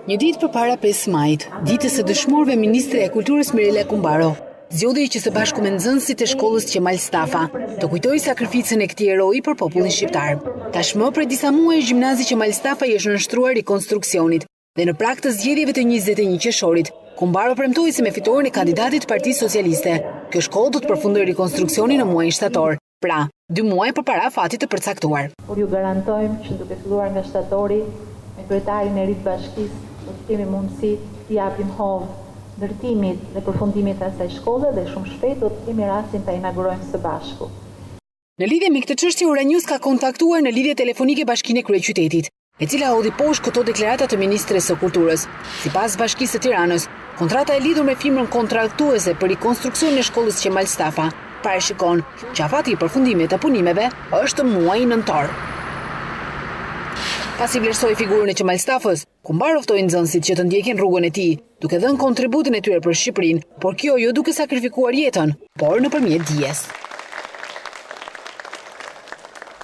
Një ditë përpara 5 majit, ditës së dëshmorëve, ministri e Kulturës Mirela Kumbaro zgjodhi që së bashku me nxënësit e shkollës Qemal Stafa të kujtojë sakrificën e këtij eroi për popullin shqiptar. Tashmë prej disa muajsh gjimnazi Qemal Stafa i është nënshtruar rikonstruksionit dhe në prag të zgjedhjeve të 21 qershorit, Kumbaro premtoi se me fitoren e kandidatit Partisë Socialiste, kjo shkollë do të përfundojë rikonstruksionin në muajin shtator, pra 2 muaj përpara fatit të përcaktuar. Por ju garantojmë që duke filluar nga shtatori, me kryetarin e ri të bashkisë, do të kemi mundësi të japim hovë ndërtimit dhe përfundimit të asaj shkolle dhe shumë shpejt do të kemi rastin ta inaugurojmë së bashku. Në lidhje me këtë çështje, Euronews ka kontaktuar në lidhje telefonike Bashkinë e Kryeqytetit, e cila hodhi poshtë këto deklarata të ministres së Kulturës. Sipas Bashkisë së Tiranës, kontrata e lidhur me firmën kontraktuese për rikonstruksionin e shkollës Qemal Stafa parashikon që afati i përfundimit të punimeve është muaji nëntor. Pasi vlerësoi figurën e Qemal Stafës, Kumbaro ftoi nxënësit që të ndjekin rrugën e tij, duke dhënë kontributin e tyre për Shqipërinë, por kjo jo duke sakrifikuar jetën, por nëpërmjet dijes.